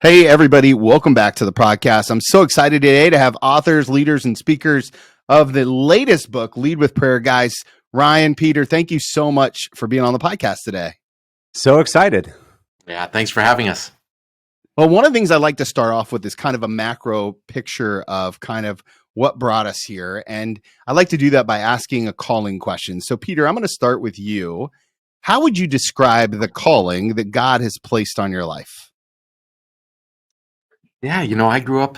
Hey, everybody, welcome back to the podcast. I'm so excited today to have authors, leaders, and speakers of the latest book, Lead with Prayer. Guys, Ryan, Peter, thank you so much for being on the podcast today. So excited. Yeah, thanks for having us. Well, one of the things I'd like to start off with is kind of a macro picture of kind of what brought us here. And I like to do that by asking a calling question. So, Peter, I'm going to start with you. How would you describe the calling that God has placed on your life? Yeah, I grew up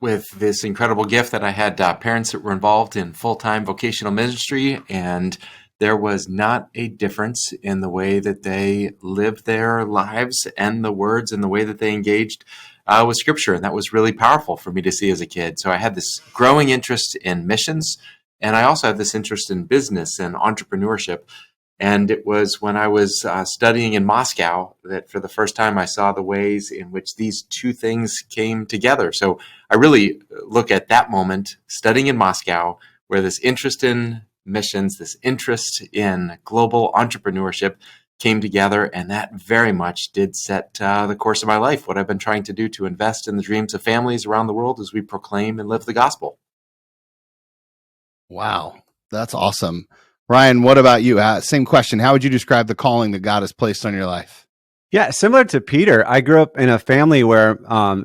with this incredible gift that I had parents that were involved in full-time vocational ministry, and there was not a difference in the way that they lived their lives and the words and the way that they engaged with Scripture. And that was really powerful for me to see as a kid. So I had this growing interest in missions, and I also had this interest in business and entrepreneurship. And it was when I was studying in Moscow that for the first time I saw the ways in which these two things came together. So I really look at that moment studying in Moscow, where this interest in missions, this interest in global entrepreneurship came together. And that very much did set the course of my life, what I've been trying to do to invest in the dreams of families around the world as we proclaim and live the gospel. Wow, that's awesome. Ryan, what about you? Same question. How would you describe the calling that God has placed on your life? Yeah, similar to Peter, I grew up in a family where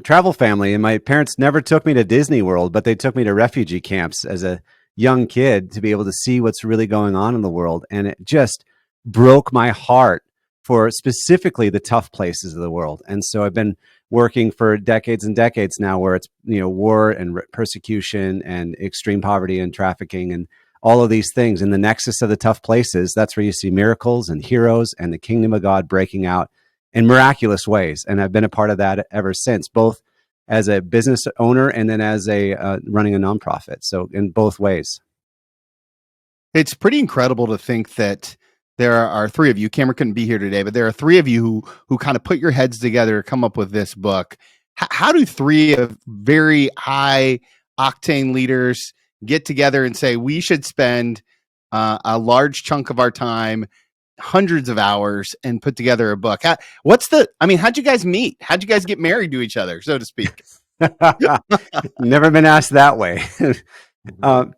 travel family, and my parents never took me to Disney World, but they took me to refugee camps as a young kid to be able to see what's really going on in the world. And it just broke my heart for specifically the tough places of the world. And so I've been working for decades and decades now where it's, war and persecution and extreme poverty and trafficking and all of these things in the nexus of the tough places. That's where you see miracles and heroes and the kingdom of God breaking out in miraculous ways. And I've been a part of that ever since, both as a business owner and then as a running a nonprofit. So in both ways. It's pretty incredible to think that there are three of you. Cameron couldn't be here today, but there are three of you who kind of put your heads together to come up with this book. How do three of very high octane leaders get together and say, we should spend a large chunk of our time, hundreds of hours, and put together a book? How'd you guys meet? How'd you guys get married to each other, so to speak? Never been asked that way.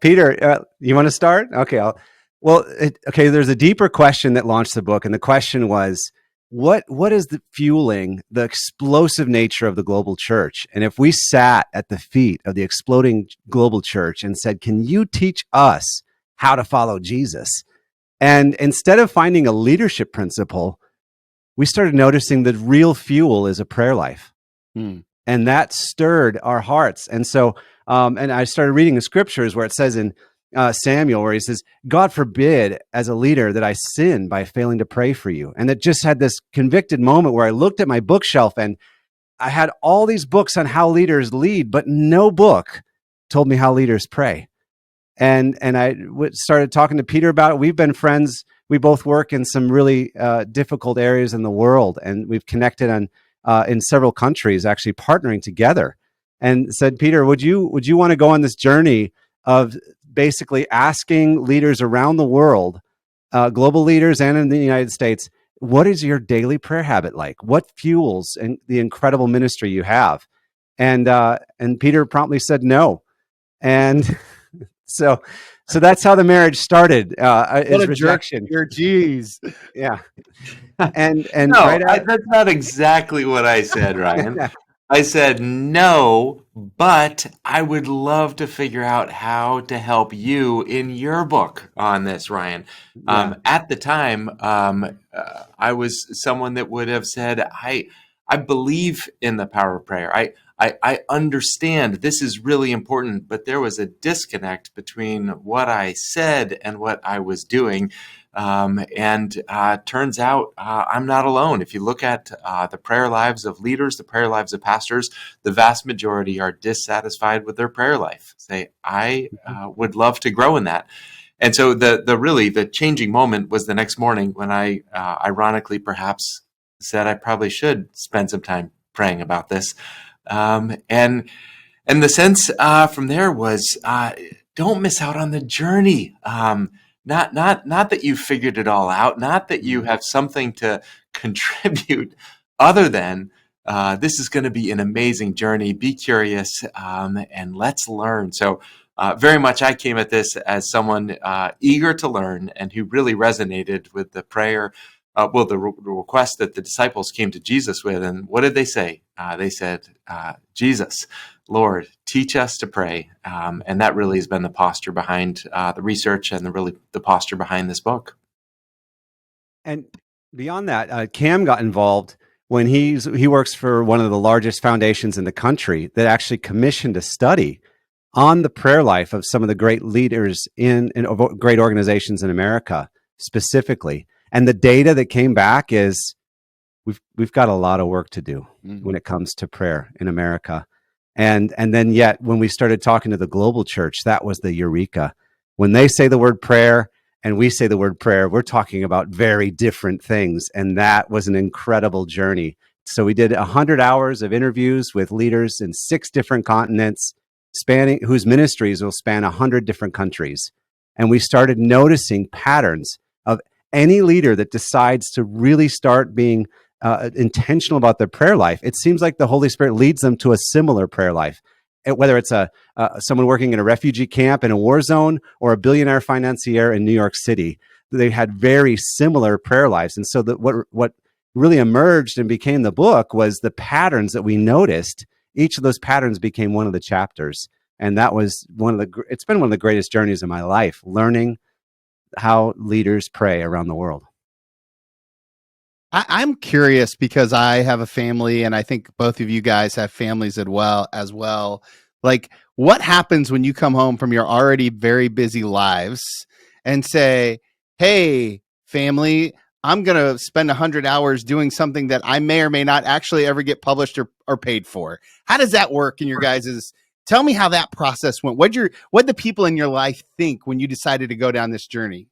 Peter, you want to start? Okay. There's a deeper question that launched the book. And the question was, what is the fueling the explosive nature of the global church? And if we sat at the feet of the exploding global church and said, can you teach us how to follow Jesus? And instead of finding a leadership principle, we started noticing that real fuel is a prayer life. And that stirred our hearts. And so, and I started reading the scriptures where it says in Samuel, where he says, God forbid as a leader that I sin by failing to pray for you. And it just had this convicted moment where I looked at my bookshelf and I had all these books on how leaders lead, but no book told me how leaders pray. And I started talking to Peter about it. We've been friends. We both work in some really difficult areas in the world, and we've connected in several countries, actually partnering together. And said, Peter, would you want to go on this journey of basically asking leaders around the world, global leaders and in the United States, what is your daily prayer habit like? What fuels the incredible ministry you have? And Peter promptly said no. And so that's how the marriage started. Is rejection. Geez. Yeah. And no, that's not exactly what I said, Ryan. I said, no, but I would love to figure out how to help you in your book on this, Ryan. Yeah. At the time, I was someone that would have said, I believe in the power of prayer. I understand this is really important, but there was a disconnect between what I said and what I was doing. Turns out I'm not alone. If you look at the prayer lives of leaders, the prayer lives of pastors, the vast majority are dissatisfied with their prayer life. Say, I would love to grow in that. And so the changing moment was the next morning when I ironically perhaps said I probably should spend some time praying about this. And the sense from there was don't miss out on the journey. Not that you figured it all out, not that you have something to contribute other than This is going to be an amazing journey. Be curious, and let's learn. So very much I came at this as someone eager to learn and who really resonated with the prayer, the request that the disciples came to Jesus with. And what did they say? They said, Jesus, Lord, teach us to pray. And that really has been the posture behind the research and the posture behind this book. And beyond that, Cam got involved when he works for one of the largest foundations in the country that actually commissioned a study on the prayer life of some of the great leaders in great organizations in America specifically. And the data that came back is we've got a lot of work to do when it comes to prayer in America. And then yet when we started talking to the global church, that was the eureka. When they say the word prayer and we say the word prayer, we're talking about very different things. And that was an incredible journey. So we did 100 hours of interviews with leaders in 6 different continents, whose ministries will span 100 different countries. And we started noticing patterns of any leader that decides to really start being intentional about their prayer life. It seems like the Holy Spirit leads them to a similar prayer life. Whether it's someone working in a refugee camp in a war zone or a billionaire financier in New York City, they had very similar prayer lives. And so what really emerged and became the book was the patterns that we noticed. Each of those patterns became one of the chapters. And that was it's been one of the greatest journeys of my life, learning how leaders pray around the world. I'm curious because I have a family, and I think both of you guys have families as well. Like, what happens when you come home from your already very busy lives and say, "Hey, family, I'm going to spend 100 hours doing something that I may or may not actually ever get published or paid for." How does that work in your guys's? Tell me how that process went. What the people in your life think when you decided to go down this journey?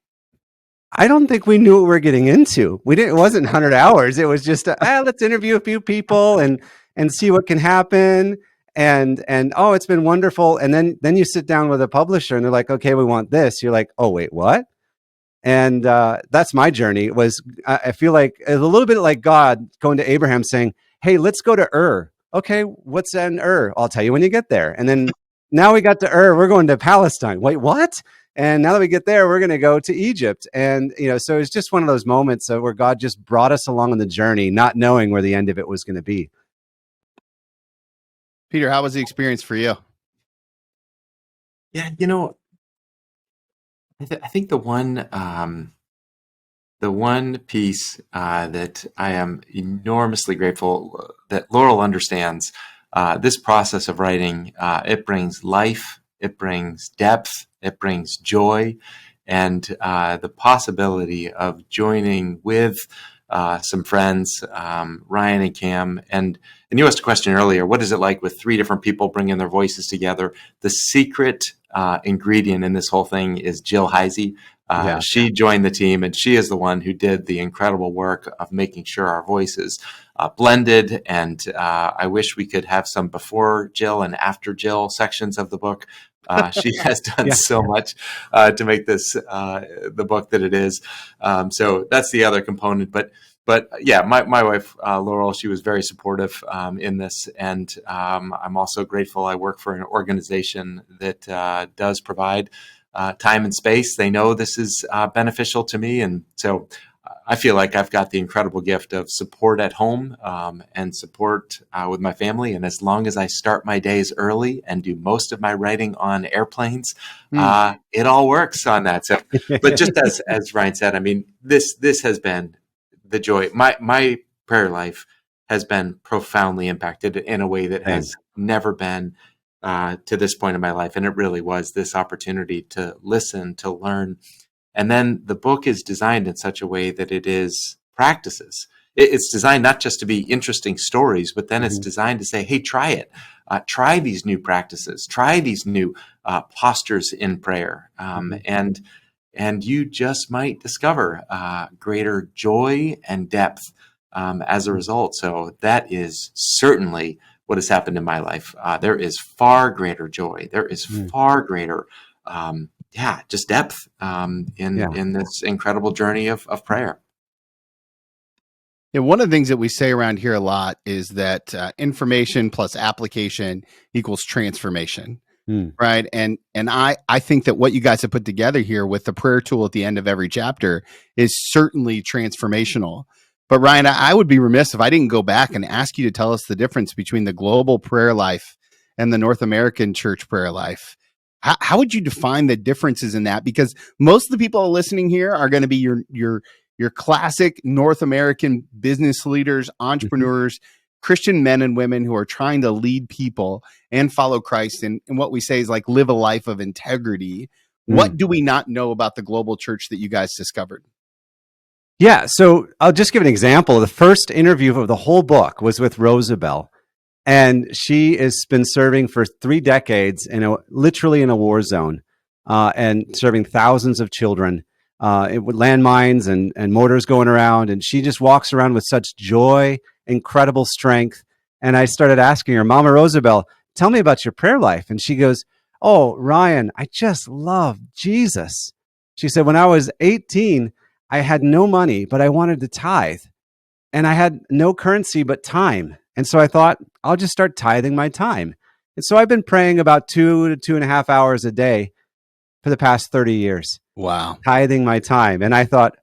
I don't think we knew what we were getting into. It wasn't 100 hours. It was just, let's interview a few people and see what can happen. And oh, it's been wonderful. And then you sit down with a publisher and they're like, okay, we want this. You're like, oh, wait, what? And that's my journey. I feel like it's a little bit like God going to Abraham saying, hey, let's go to Ur. Okay, what's in Ur? I'll tell you when you get there. And then now we got to Ur, we're going to Palestine. Wait, what? And now that we get there, we're going to go to Egypt. And, so it's just one of those moments where God just brought us along on the journey, not knowing where the end of it was going to be. Peter, how was the experience for you? Yeah, I think the one piece that I am enormously grateful that Laurel understands, this process of writing, it brings life, it brings depth, it brings joy, and the possibility of joining with some friends, Ryan and Cam. And you asked a question earlier, what is it like with 3 different people bringing their voices together? The secret ingredient in this whole thing is Jill Heisey. She joined the team, and she is the one who did the incredible work of making sure our voices blended. And I wish we could have some before Jill and after Jill sections of the book. She has done so much to make this the book that it is. So that's the other component. But yeah, my wife, Laurel, she was very supportive in this. And I'm also grateful I work for an organization that does provide time and space. They know this is beneficial to me. And so I feel like I've got the incredible gift of support at home and support with my family. And as long as I start my days early and do most of my writing on airplanes, it all works on that. So, but just as Ryan said, I mean, this has been the joy. My prayer life has been profoundly impacted in a way that has never been to this point in my life. And it really was this opportunity to listen, to learn. And then the book is designed in such a way that it is practices. It's designed not just to be interesting stories, but then it's designed to say, hey, try it. Try these new practices. Try these new postures in prayer. And you just might discover greater joy and depth as a result. So that is certainly what has happened in my life. There is far greater joy. There is far greater just depth in this incredible journey of prayer. And one of the things that we say around here a lot is that information plus application equals transformation. Hmm. Right. And I think that what you guys have put together here with the prayer tool at the end of every chapter is certainly transformational. But Ryan, I would be remiss if I didn't go back and ask you to tell us the difference between the global prayer life and the North American church prayer life. How would you define the differences in that? Because most of the people listening here are going to be your classic North American business leaders, entrepreneurs, Christian men and women who are trying to lead people and follow Christ and what we say is like live a life of integrity. What do we not know about the global church that you guys discovered? Yeah, so I'll just give an example. The first interview of the whole book was with Rosabelle, and she has been serving for 3 decades literally in a war zone, and serving thousands of children with landmines and mortars going around. And she just walks around with such joy, incredible strength. And I started asking her, Mama Rosabelle, tell me about your prayer life. And she goes, oh, Ryan, I just love Jesus. She said, when I was 18, I had no money, but I wanted to tithe. And I had no currency but time. And so I thought, I'll just start tithing my time. And so I've been praying about 2 to 2.5 hours a day for the past 30 years. Wow. Tithing my time. And I thought,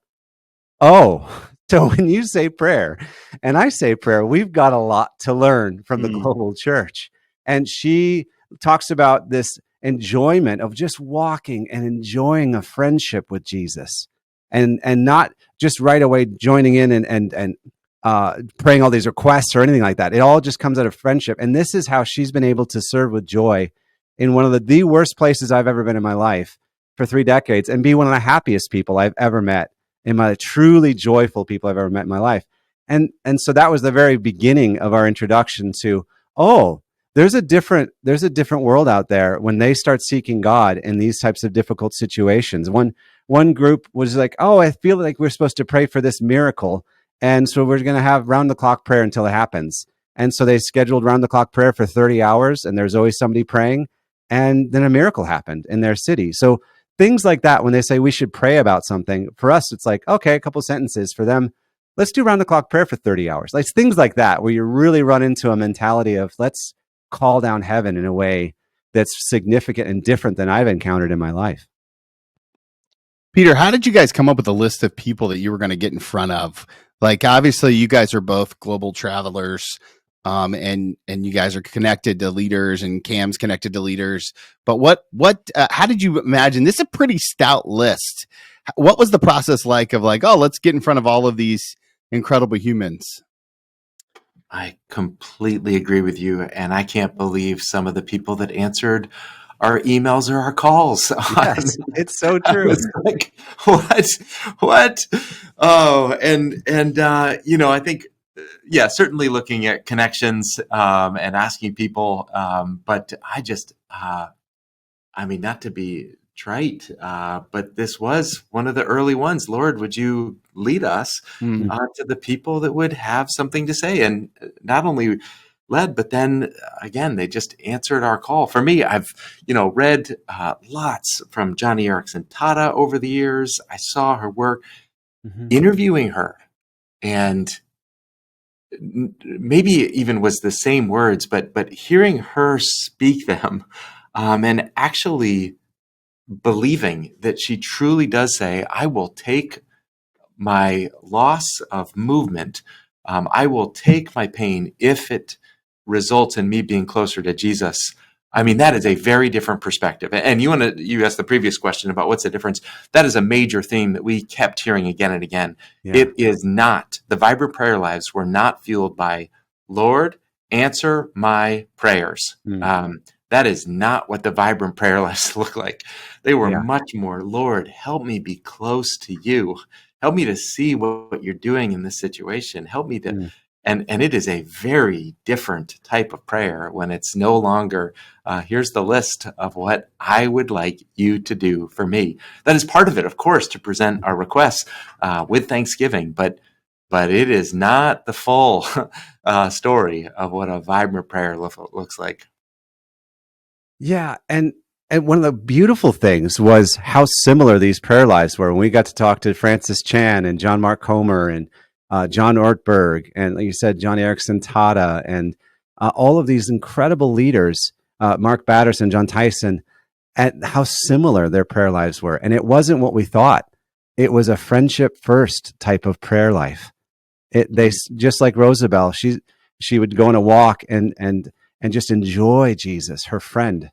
oh, so when you say prayer and I say prayer, we've got a lot to learn from the global church. And she talks about this enjoyment of just walking and enjoying a friendship with Jesus, and not just right away joining in and praying all these requests or anything like that. It all just comes out of friendship. And this is how she's been able to serve with joy in one of the worst places I've ever been in my life for 3 decades, and be one of the happiest people I've ever met, in my truly joyful people I've ever met in my life. And so that was the very beginning of our introduction to, oh, there's a different world out there when they start seeking God in these types of difficult situations. One group was like, oh, I feel like we're supposed to pray for this miracle, and so we're going to have round the clock prayer until it happens. And so they scheduled round the clock prayer for 30 hours, and there's always somebody praying, and then a miracle happened in their city. So things like that, when they say we should pray about something, for us, it's like, okay, a couple sentences. For them, let's do round the clock prayer for 30 hours. Like things like that, where you really run into a mentality of let's call down heaven in a way that's significant and different than I've encountered in my life. Peter, how did you guys come up with a list of people that you were going to get in front of? Like, obviously, you guys are both global travelers, and you guys are connected to leaders, and Cam's connected to leaders. But how did you imagine? This is a pretty stout list. What was the process like of like, oh, let's get in front of all of these incredible humans? I completely agree with you, and I can't believe some of the people that answered our emails or our calls. Yes, it's so true. It's like, what? Oh, and I think, yeah, certainly looking at connections and asking people, but not to be trite, but this was one of the early ones. Lord, would you lead us to the people that would have something to say? And not only led, but then again, they just answered our call. For me, I've read lots from Johnny Erickson Tata over the years. I saw her work, interviewing her, and maybe even was the same words, but hearing her speak them, and actually believing that she truly does say, I will take my loss of movement. I will take my pain if it results in me being closer to Jesus. I mean, that is a very different perspective. And you asked the previous question about what's the difference. That is a major theme that we kept hearing again and again. Yeah. It is not, the vibrant prayer lives were not fueled by, Lord, answer my prayers. That is not what the vibrant prayer lives look like. They were much more, Lord, help me be close to you. Help me to see what you're doing in this situation. Help me to, and it is a very different type of prayer when it's no longer, here's the list of what I would like you to do for me. That is part of it, of course, to present our requests with thanksgiving, but it is not the full story of what a vibrant prayer looks like. Yeah, and one of the beautiful things was how similar these prayer lives were. When we got to talk to Francis Chan and John Mark Comer and John Ortberg, and like you said, John Erickson Tata, and all of these incredible leaders, Mark Batterson, John Tyson, at how similar their prayer lives were. And it wasn't what we thought. It was a friendship first type of prayer life. They just like Rosabelle, she would go on a walk and just enjoy Jesus, her friend.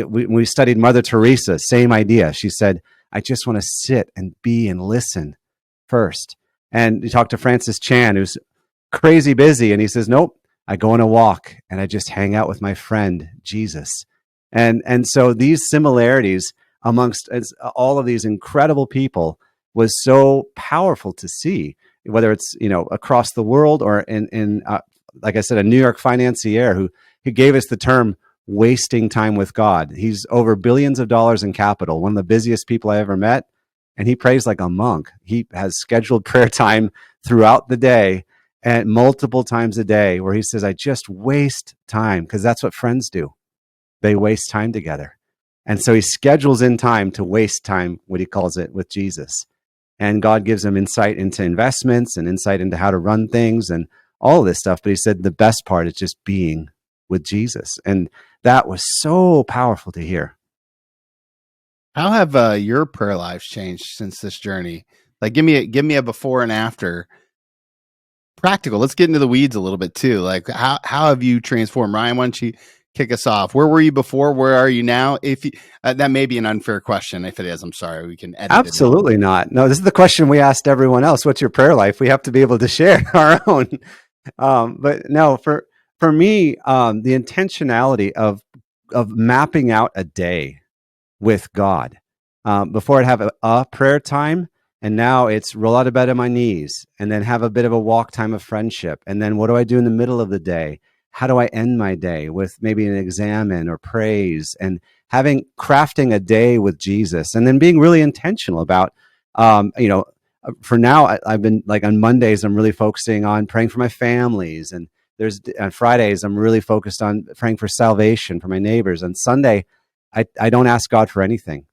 We studied Mother Teresa, same idea. She said, I just want to sit and be and listen first. And you talk to Francis Chan, who's crazy busy, and he says, nope, I go on a walk and I just hang out with my friend, Jesus. And so these similarities amongst all of these incredible people was so powerful to see, whether it's, across the world or in like I said, a New York financier who gave us the term wasting time with God. He's over billions of dollars in capital, one of the busiest people I ever met. And he prays like a monk. He has scheduled prayer time throughout the day and multiple times a day where he says, I just waste time, because that's what friends do. They waste time together. And so he schedules in time to waste time, what he calls it, with Jesus. And God gives him insight into investments and insight into how to run things and all of this stuff. But he said the best part is just being with Jesus. And that was so powerful to hear. How have your prayer lives changed since this journey? Like, give me a before and after. Practical. Let's get into the weeds a little bit too. Like, how have you transformed? Ryan, why don't you kick us off? Where were you before? Where are you now? If you, that may be an unfair question. If it is, I'm sorry. We can edit Absolutely not. No, this is the question we asked everyone else. What's your prayer life? We have to be able to share our own. But no, for me, the intentionality of mapping out a day with God. Before I'd have a prayer time, and now it's roll out of bed on my knees and then have a bit of a walk time of friendship. And then what do I do in the middle of the day? How do I end my day with maybe an examine or praise, and crafting a day with Jesus, and then being really intentional about, for now, I've been like on Mondays, I'm really focusing on praying for my families. And on Fridays, I'm really focused on praying for salvation for my neighbors. On Sunday, I don't ask God for anything.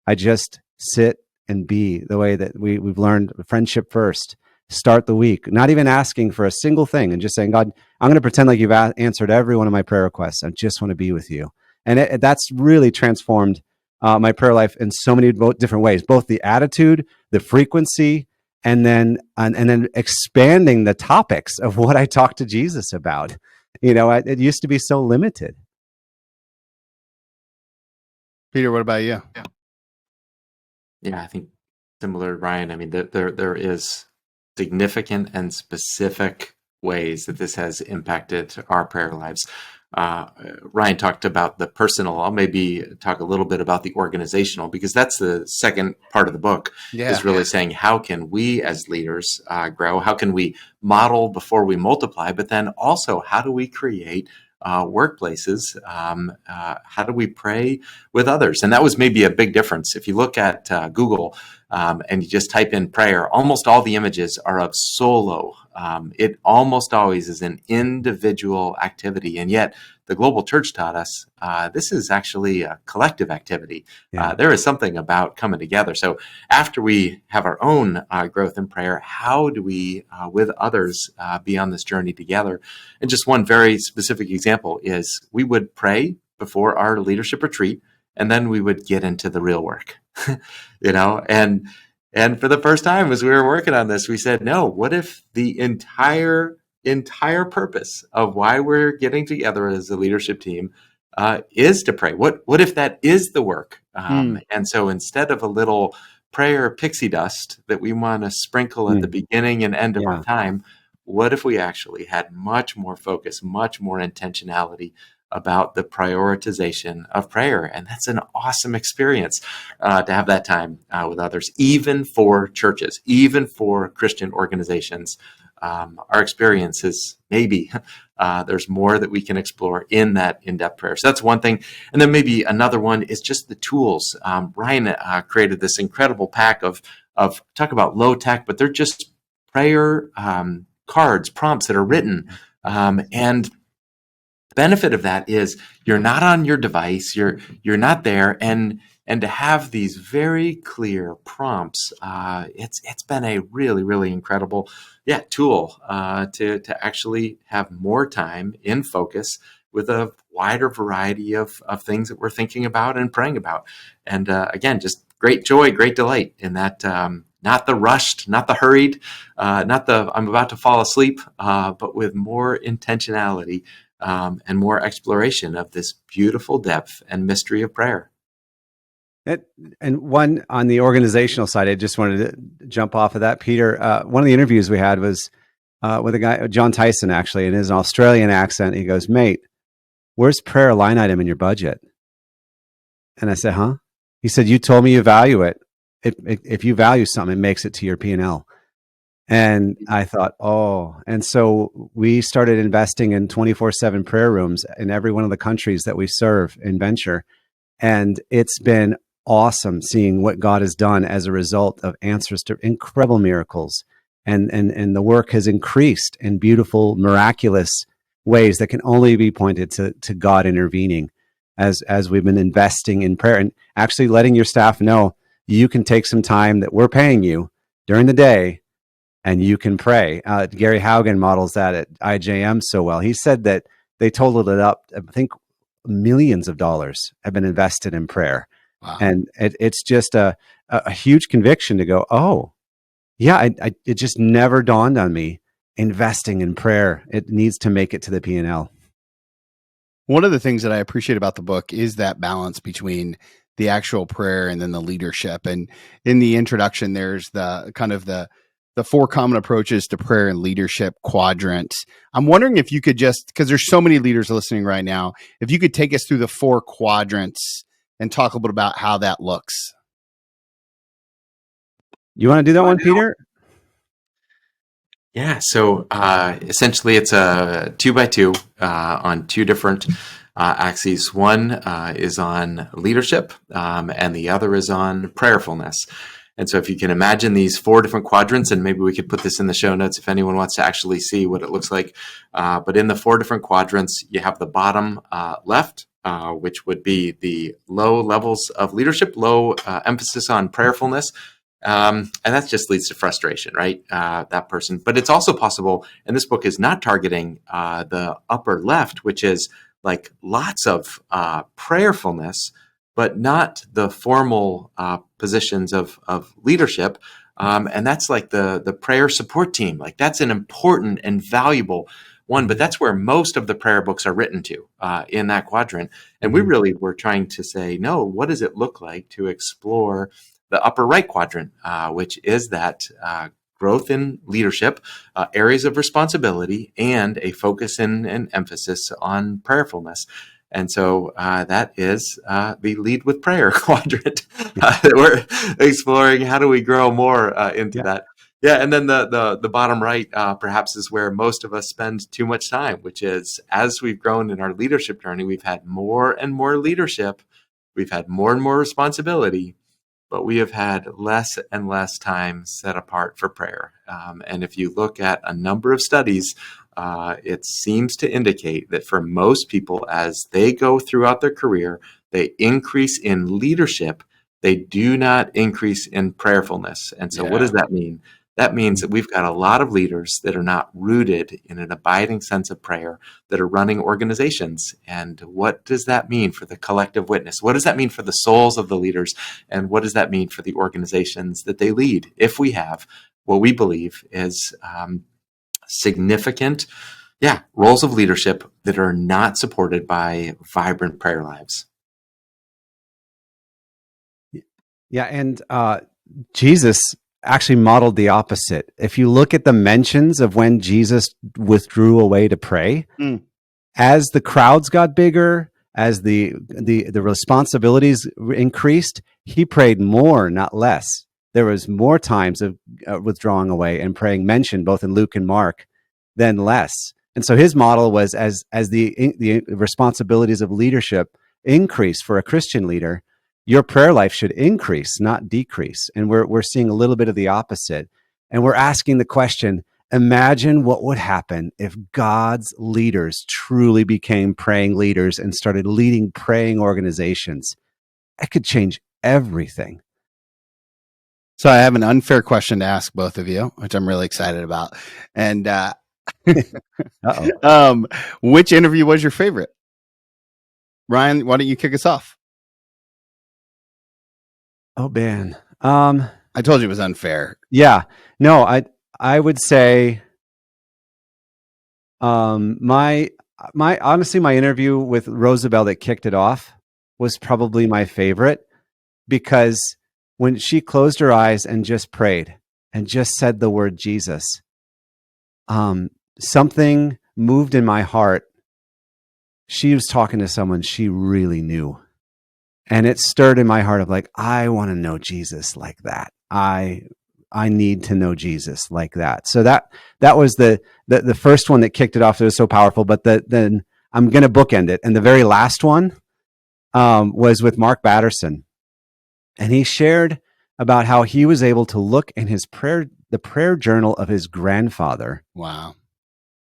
I just sit and be the way that we've learned, friendship first. Start the week, not even asking for a single thing, and just saying, God, I'm going to pretend like you've answered every one of my prayer requests. I just want to be with you. And that's really transformed my prayer life in so many different ways, both the attitude, the frequency, and then expanding the topics of what I talk to Jesus about. It used to be so limited. Peter, what about you? Yeah, I think similar to Ryan. I mean, there is significant and specific ways that this has impacted our prayer lives. Ryan talked about the personal. I'll maybe talk a little bit about the organizational, because that's the second part of the book. Is really saying, how can we as leaders grow? How can we model before we multiply? But then also, how do we create workplaces? How do we pray with others? And that was maybe a big difference. If you look at Google and you just type in prayer, almost all the images are of solo. It almost always is an individual activity. And yet the global church taught us this is actually a collective activity. Yeah. There is something about coming together. So after we have our own growth in prayer, how do we, with others, be on this journey together? And just one very specific example is we would pray before our leadership retreat, and then we would get into the real work, and for the first time, as we were working on this, we said, no, what if the entire purpose of why we're getting together as a leadership team is to pray? What if that is the work? And so instead of a little prayer pixie dust that we want to sprinkle at the beginning and end of our time, what if we actually had much more focus, much more intentionality about the prioritization of prayer? And that's an awesome experience to have that time with others, even for churches, even for Christian organizations. Our experience is maybe there's more that we can explore in that in-depth prayer. So that's one thing. And then maybe another one is just the tools. Ryan created this incredible pack of talk about low tech, but they're just prayer cards, prompts that are written. And The benefit of that is you're not on your device, you're not there, and to have these very clear prompts, it's been a really, really incredible tool to actually have more time in focus with a wider variety of things that we're thinking about and praying about. And again, just great joy, great delight in that. Not the rushed, not the hurried, not the I'm about to fall asleep, but with more intentionality and more exploration of this beautiful depth and mystery of prayer. And one on the organizational side, I just wanted to jump off of that, Peter. One of the interviews we had was with a guy, John Tyson, actually, in his Australian accent. He goes, "Mate, where's prayer line item in your budget?" And I said, "Huh?" He said, "You told me you value it. If you value something, it makes it to your P&L." And I thought, oh, and so we started investing in 24/7 prayer rooms in every one of the countries that we serve in Venture. And it's been awesome seeing what God has done as a result of answers to incredible miracles. And the work has increased in beautiful, miraculous ways that can only be pointed to God intervening as we've been investing in prayer and actually letting your staff know you can take some time that we're paying you during the day and you can pray. Gary Haugen models that at IJM so well. He said that they totaled it up, I think millions of dollars have been invested in prayer. Wow. And it's just a huge conviction to go, oh, yeah, it just never dawned on me. Investing in prayer, it needs to make it to the P&L. One of the things that I appreciate about the book is that balance between the actual prayer and then the leadership. And in the introduction, there's the kind of the 4 common approaches to prayer and leadership quadrant. I'm wondering if you could just, because there's so many leaders listening right now, if you could take us through the 4 quadrants and talk a little bit about how that looks. You want to do that one, Peter? Yeah, so essentially it's a 2x2 on 2 different axes. One is on leadership and the other is on prayerfulness. And so if you can imagine these 4 different quadrants, and maybe we could put this in the show notes if anyone wants to actually see what it looks like. But in the 4 different quadrants, you have the bottom left, which would be the low levels of leadership, low emphasis on prayerfulness. And that just leads to frustration, right? That person. But it's also possible, and this book is not targeting the upper left, which is like lots of prayerfulness, but not the formal positions of leadership. And that's like the prayer support team. Like that's an important and valuable one, but that's where most of the prayer books are written to in that quadrant. And we really were trying to say, no, what does it look like to explore the upper right quadrant, which is that growth in leadership, areas of responsibility, and a focus and emphasis on prayerfulness. And so that is the lead with prayer quadrant. We're exploring how do we grow more into that. Yeah, and then the bottom right perhaps is where most of us spend too much time, which is as we've grown in our leadership journey, we've had more and more leadership, we've had more and more responsibility, but we have had less and less time set apart for prayer. And if you look at a number of studies, it seems to indicate that for most people, as they go throughout their career, they increase in leadership. They do not increase in prayerfulness. And so what does that mean? That means that we've got a lot of leaders that are not rooted in an abiding sense of prayer, that are running organizations. And what does that mean for the collective witness? What does that mean for the souls of the leaders? And what does that mean for the organizations that they lead? If we have what we believe is significant, roles of leadership that are not supported by vibrant prayer lives. Yeah, and Jesus actually modeled the opposite. If you look at the mentions of when Jesus withdrew away to pray, as the crowds got bigger, as the responsibilities increased, he prayed more, not less. There was more times of withdrawing away and praying mentioned both in Luke and Mark than less. And so his model was as the responsibilities of leadership increase for a Christian leader, your prayer life should increase, not decrease. And we're seeing a little bit of the opposite. And we're asking the question, imagine what would happen if God's leaders truly became praying leaders and started leading praying organizations. It could change everything. So I have an unfair question to ask both of you, which I'm really excited about. And which interview was your favorite? Ryan, why don't you kick us off? Oh, man. I told you it was unfair. Yeah. No, I would say my honestly, my interview with Rosabelle that kicked it off was probably my favorite, because when she closed her eyes and just prayed and just said the word Jesus, something moved in my heart. She was talking to someone she really knew. And it stirred in my heart of like, I want to know Jesus like that. I need to know Jesus like that. So that was the first one that kicked it off. That was so powerful. But then I'm going to bookend it. And the very last one was with Mark Batterson. And he shared about how he was able to look in the prayer journal of his grandfather. Wow.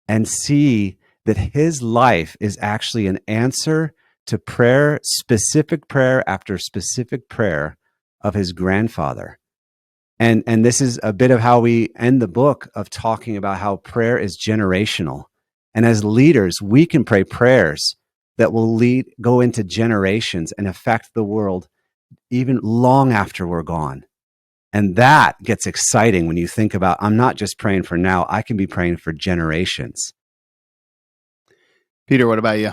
And see that his life is actually an answer to prayer, specific prayer after specific prayer of his grandfather. And this is a bit of how we end the book, of talking about how prayer is generational. And as leaders, we can pray prayers that will go into generations and affect the world even long after we're gone. And that gets exciting when you think about, I'm not just praying for now, I can be praying for generations. Peter, what about you?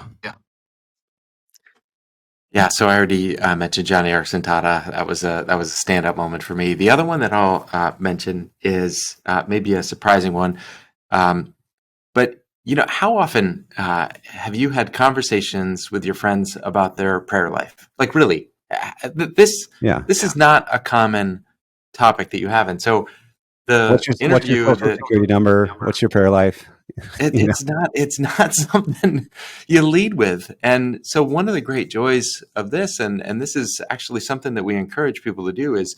Yeah, so I already mentioned Johnny Erickson Tata. That was a standout moment for me. The other one that I'll mention is maybe a surprising one, but how often have you had conversations with your friends about their prayer life? Like, really, this is not a common topic that you have. And so the what's your social security number? What's your prayer life? It's not something you lead with. And so one of the great joys of this, and this is actually something that we encourage people to do, is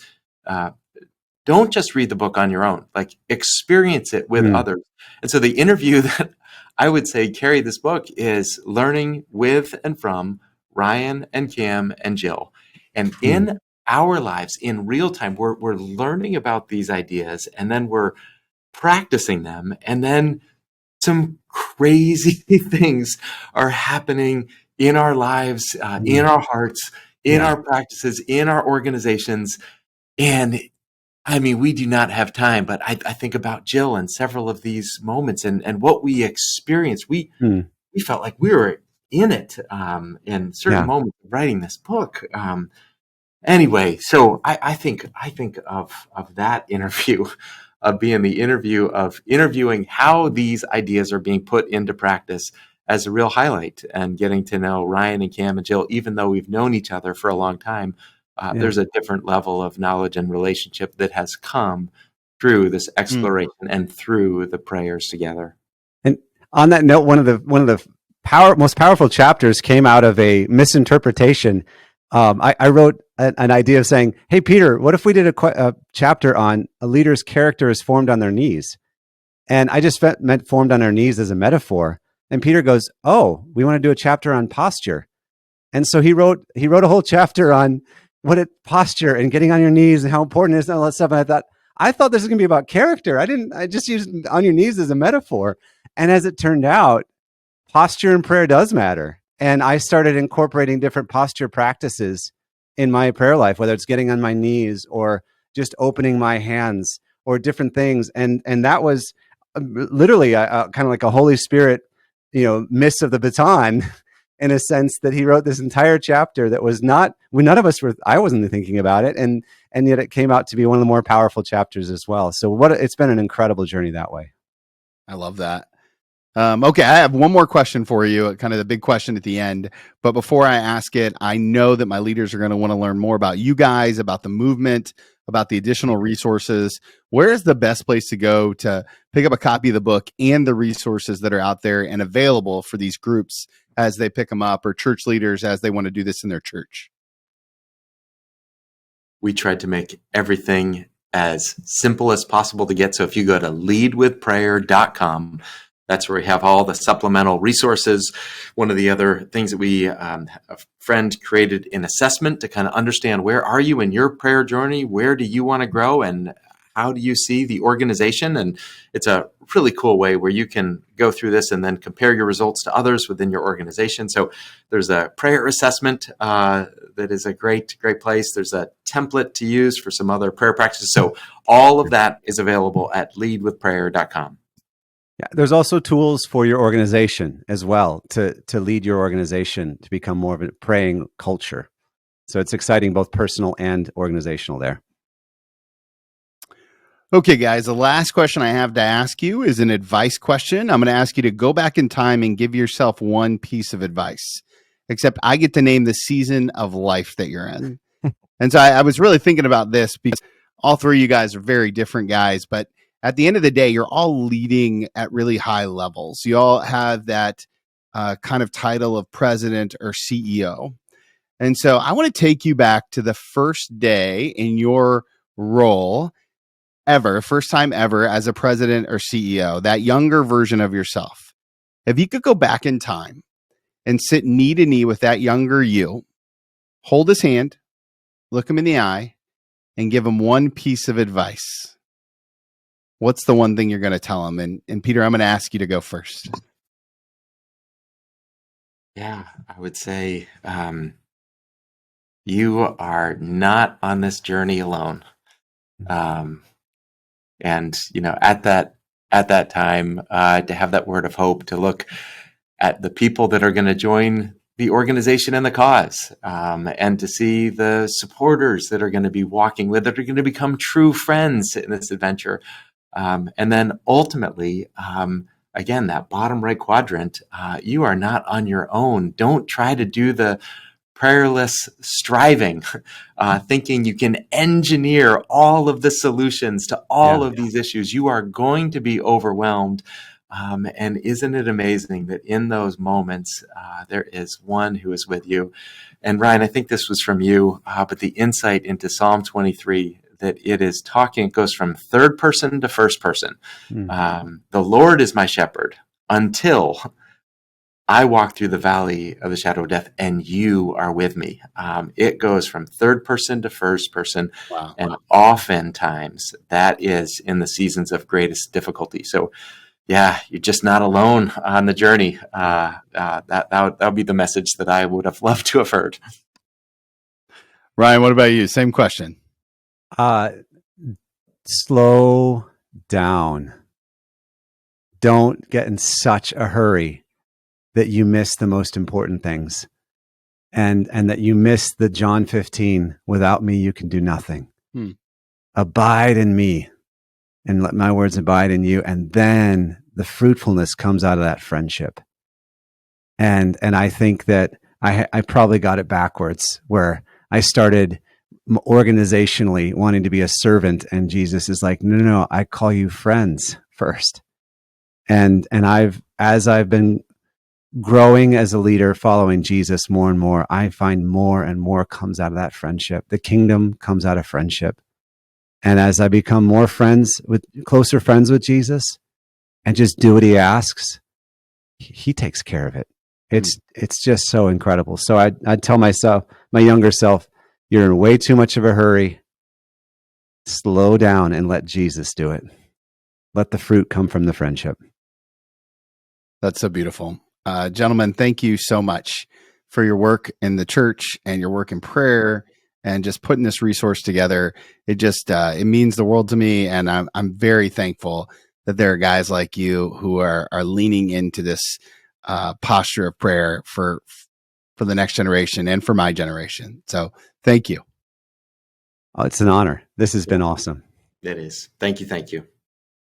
don't just read the book on your own, like experience it with others. And so the interview that I would say carried this book is learning with and from Ryan and Cam and Jill. And in our lives, in real time, we're learning about these ideas, and then we're practicing them, and then some crazy things are happening in our lives, in our hearts, in our practices, in our organizations. And I mean, we do not have time, but I think about Jill and several of these moments and what we experienced. We felt like we were in it in certain moments of writing this book. Anyway, so I think of that interview of being the interview of interviewing how these ideas are being put into practice as a real highlight, and getting to know Ryan and Cam and Jill, even though we've known each other for a long time. There's a different level of knowledge and relationship that has come through this exploration and through the prayers together. And on that note, one of the most powerful chapters came out of a misinterpretation. I wrote an idea of saying, "Hey, Peter, what if we did a chapter on a leader's character is formed on their knees?" And I just meant formed on their knees as a metaphor. And Peter goes, "Oh, we want to do a chapter on posture." And so he wrote a whole chapter on posture and getting on your knees and how important it is and all that stuff. And I thought this was going to be about character. I just used on your knees as a metaphor. And as it turned out, posture and prayer does matter. And I started incorporating different posture practices in my prayer life, whether it's getting on my knees or just opening my hands or different things. And that was literally kind of like a Holy Spirit, miss of the baton, in a sense, that he wrote this entire chapter that was not, when none of us were, I wasn't thinking about it. And yet it came out to be one of the more powerful chapters as well. So it's been an incredible journey that way. I love that. Okay, I have one more question for you, kind of the big question at the end. But before I ask it, I know that my leaders are going to want to learn more about you guys, about the movement, about the additional resources. Where is the best place to go to pick up a copy of the book and the resources that are out there and available for these groups as they pick them up, or church leaders as they want to do this in their church? We tried to make everything as simple as possible to get. So if you go to leadwithprayer.com, that's where we have all the supplemental resources. One of the other things that a friend created an assessment to kind of understand, where are you in your prayer journey? Where do you want to grow? And how do you see the organization? And it's a really cool way where you can go through this and then compare your results to others within your organization. So there's a prayer assessment that is a great place. There's a template to use for some other prayer practices. So all of that is available at leadwithprayer.com. Yeah, there's also tools for your organization as well to lead your organization to become more of a praying culture. So it's exciting, both personal and organizational there. Okay, guys, the last question I have to ask you is an advice question. I'm going to ask you to go back in time and give yourself one piece of advice, except I get to name the season of life that you're in. And so I was really thinking about this because all three of you guys are very different guys, but at the end of the day, you're all leading at really high levels. You all have that kind of title of president or CEO. And so I want to take you back to the first day in your role ever, first time ever as a president or CEO, that younger version of yourself. If you could go back in time and sit knee to knee with that younger you, hold his hand, look him in the eye, and give him one piece of advice, what's the one thing you're going to tell him? And Peter, I'm going to ask you to go first. Yeah, I would say you are not on this journey alone. And at that time, to have that word of hope, to look at the people that are going to join the organization and the cause, and to see the supporters that are going to be walking with it, are going to become true friends in this adventure. And then ultimately, again, that bottom right quadrant, you are not on your own. Don't try to do the prayerless striving, thinking you can engineer all of the solutions to all of these issues. You are going to be overwhelmed. And isn't it amazing that in those moments, there is one who is with you? And Ryan, I think this was from you, but the insight into Psalm 23, that it goes from third person to first person. The Lord is my shepherd until I walk through the valley of the shadow of death, and you are with me. It goes from third person to first person. Wow. And oftentimes that is in the seasons of greatest difficulty. So yeah, you're just not alone on the journey. That would be the message that I would have loved to have heard. Ryan, what about you? Same question. Slow down. Don't get in such a hurry that you miss the most important things, and that you miss the John 15, without me, you can do nothing. Abide in me and let my words abide in you. And then the fruitfulness comes out of that friendship. And I think that I probably got it backwards, where I started organizationally wanting to be a servant, and Jesus is like, no, I call you friends first. And as I've been growing as a leader, following Jesus more and more, I find more and more comes out of that friendship. The kingdom comes out of friendship. And as I become closer friends with Jesus and just do what he asks, he takes care of it. It's just so incredible. So I'd tell myself, my younger self, you're in way too much of a hurry. Slow down and let Jesus do it. Let the fruit come from the friendship. That's so beautiful. Gentlemen, thank you so much for your work in the church and your work in prayer and just putting this resource together. It just, it means the world to me. And I'm very thankful that there are guys like you who are leaning into this posture of prayer for the next generation and for my generation. So thank you. Oh, it's an honor. This has been awesome. It is. Thank you.